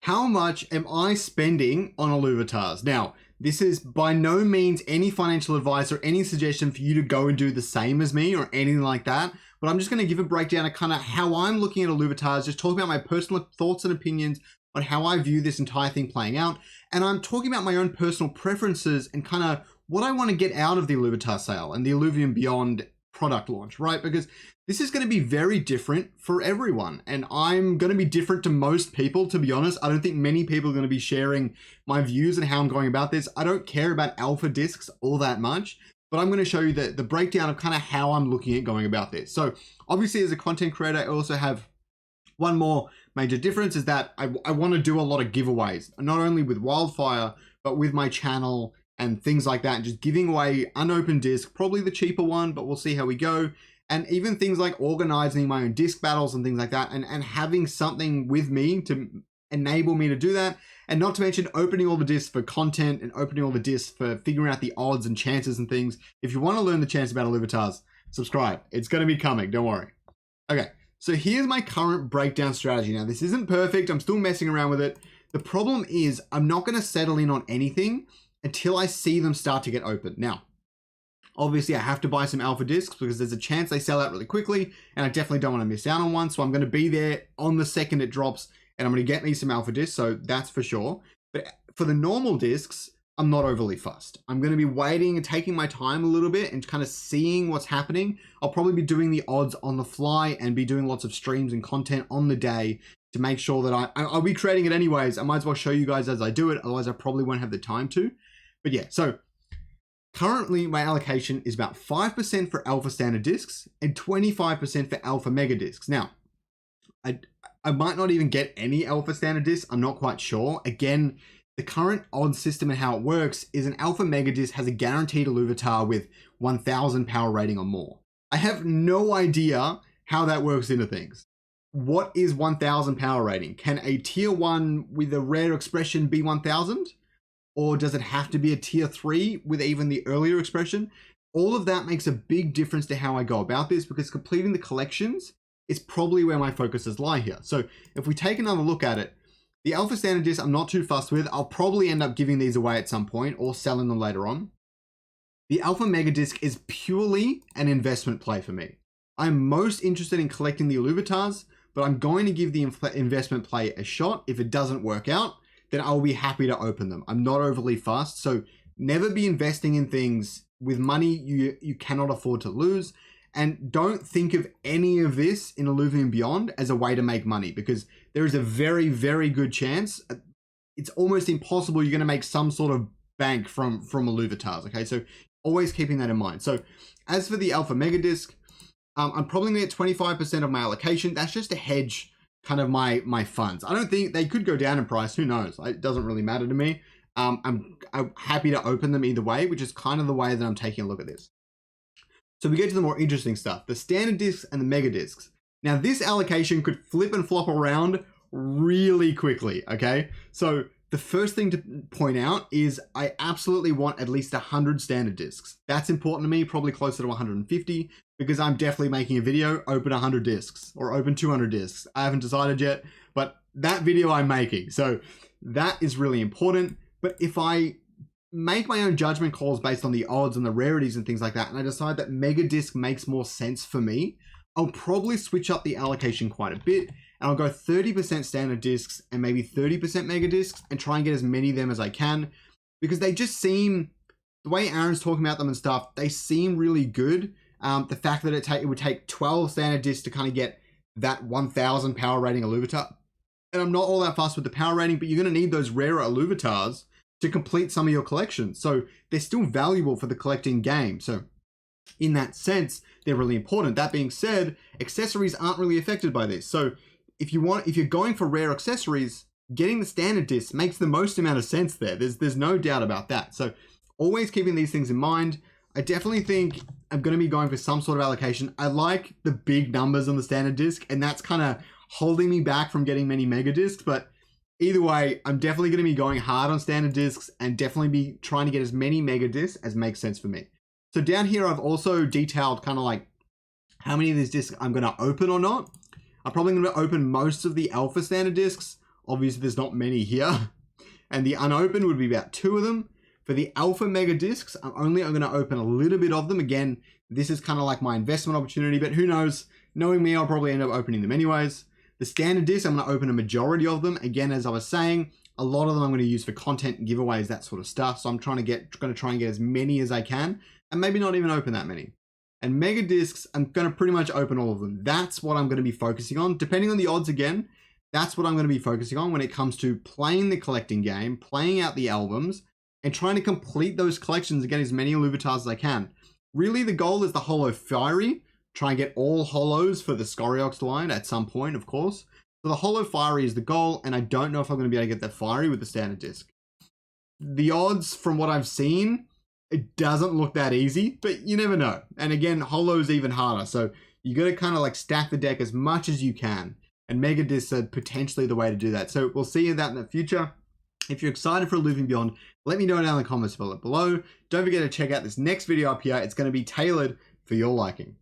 how much am I spending on Illuvitars? Now, this is by no means any financial advice or any suggestion for you to go and do the same as me or anything like that. But I'm just going to give a breakdown of kind of how I'm looking at Illuvitars, just talk about my personal thoughts and opinions on how I view this entire thing playing out. And I'm talking about my own personal preferences and kind of what I want to get out of the Illuvitar sale and the Illuvium Beyond product launch, right? Because this is going to be very different for everyone. And I'm going to be different to most people, to be honest. I don't think many people are going to be sharing my views and how I'm going about this. I don't care about alpha discs all that much, but I'm going to show you the breakdown of kind of how I'm looking at going about this. So obviously as a content creator, I also have one more major difference is that I want to do a lot of giveaways, not only with Wildfire, but with my channel and things like that, and just giving away unopened disc, probably the cheaper one, but we'll see how we go. And even things like organizing my own disc battles and things like that, and having something with me to enable me to do that. And not to mention opening all the discs for content and opening all the discs for figuring out the odds and chances and things. If you want to learn the chance about Illuvitars, subscribe. It's going to be coming, don't worry. Okay, so here's my current breakdown strategy. Now, this isn't perfect. I'm still messing around with it. The problem is I'm not going to settle in on anything until I see them start to get open. Now, obviously I have to buy some alpha discs because there's a chance they sell out really quickly and I definitely don't want to miss out on one. So I'm going to be there on the second it drops and I'm going to get me some alpha discs. So that's for sure. But for the normal discs, I'm not overly fussed. I'm going to be waiting and taking my time a little bit and kind of seeing what's happening. I'll probably be doing the odds on the fly and be doing lots of streams and content on the day to make sure that I'll be creating it anyways. I might as well show you guys as I do it. Otherwise I probably won't have the time to. But yeah, so currently my allocation is about 5% for alpha standard discs and 25% for alpha mega discs. Now, I might not even get any alpha standard discs. I'm not quite sure. Again, the current odds system and how it works is an alpha mega disc has a guaranteed Illuvitar with 1000 power rating or more. I have no idea how that works into things. What is 1000 power rating? Can a tier 1 with a rare expression be 1000? Or does it have to be a tier 3 with even the earlier expression? All of that makes a big difference to how I go about this because completing the collections is probably where my focuses lie here. So if we take another look at it, the alpha standard disc I'm not too fussed with. I'll probably end up giving these away at some point or selling them later on. The alpha mega disc is purely an investment play for me. I'm most interested in collecting the Illuvitars, but I'm going to give the investment play a shot. If it doesn't work out, then I'll be happy to open them. I'm not overly fast, so never be investing in things with money you cannot afford to lose. And don't think of any of this in Illuvium Beyond as a way to make money because there is a very, very good chance, it's almost impossible you're going to make some sort of bank from Illuvitars, okay? So always keeping that in mind. So as for the alpha mega disc, I'm probably going to get 25% of my allocation. That's just to hedge kind of my funds. I don't think they could go down in price. Who knows? It doesn't really matter to me. I'm happy to open them either way, which is kind of the way that I'm taking a look at this. So we get to the more interesting stuff, the standard discs and the mega discs. Now this allocation could flip and flop around really quickly, okay? So the first thing to point out is I absolutely want at least 100 standard discs. That's important to me, probably closer to 150, because I'm definitely making a video, open 100 discs or open 200 discs. I haven't decided yet, but that video I'm making. So that is really important. But if I make my own judgment calls based on the odds and the rarities and things like that, and I decide that mega disc makes more sense for me, I'll probably switch up the allocation quite a bit. And I'll go 30% standard discs and maybe 30% mega discs and try and get as many of them as I can because they just seem, the way Aaron's talking about them and stuff, they seem really good. The fact that it would take 12 standard discs to kind of get that 1000 power rating Illuvitar. And I'm not all that fussed with the power rating, but you're going to need those rarer Illuvitars to complete some of your collections. So they're still valuable for the collecting game. So in that sense, they're really important. That being said, accessories aren't really affected by this. So if you're going for rare accessories, getting the standard disc makes the most amount of sense there. There's no doubt about that. So always keeping these things in mind. I definitely think I'm going to be going for some sort of allocation. I like the big numbers on the standard disc, and that's kind of holding me back from getting many mega discs. But either way, I'm definitely going to be going hard on standard discs and definitely be trying to get as many mega discs as makes sense for me. So down here, I've also detailed kind of like how many of these discs I'm going to open or not. I'm probably going to open most of the alpha standard discs, Obviously, there's not many here. And the unopened would be about 2 of them. For the alpha mega discs, I'm going to open a little bit of them. Again, this is kind of like my investment opportunity, but who knows? Knowing me, I'll probably end up opening them anyways. The standard discs, I'm going to open a majority of them. Again, as I was saying, a lot of them I'm going to use for content, giveaways, that sort of stuff. So I'm going to try and get as many as I can, and maybe not even open that many. And mega discs, I'm going to pretty much open all of them. That's what I'm going to be focusing on. Depending on the odds again, that's what I'm going to be focusing on when it comes to playing the collecting game, playing out the albums, and trying to complete those collections and get as many Illuvitars as I can. Really, the goal is the Holo Fiery. Try and get all Holos for the Scoriox line at some point, of course. So the Holo Fiery is the goal, and I don't know if I'm going to be able to get that Fiery with the standard disc. The odds, from what I've seen, it doesn't look that easy, but you never know. And again, Holo's even harder, so you got to kind of like stack the deck as much as you can. And mega discs are potentially the way to do that. So we'll see that in the future. If you're excited for Illuvium Beyond, let me know down in the comments below. Don't forget to check out this next video up here. It's going to be tailored for your liking.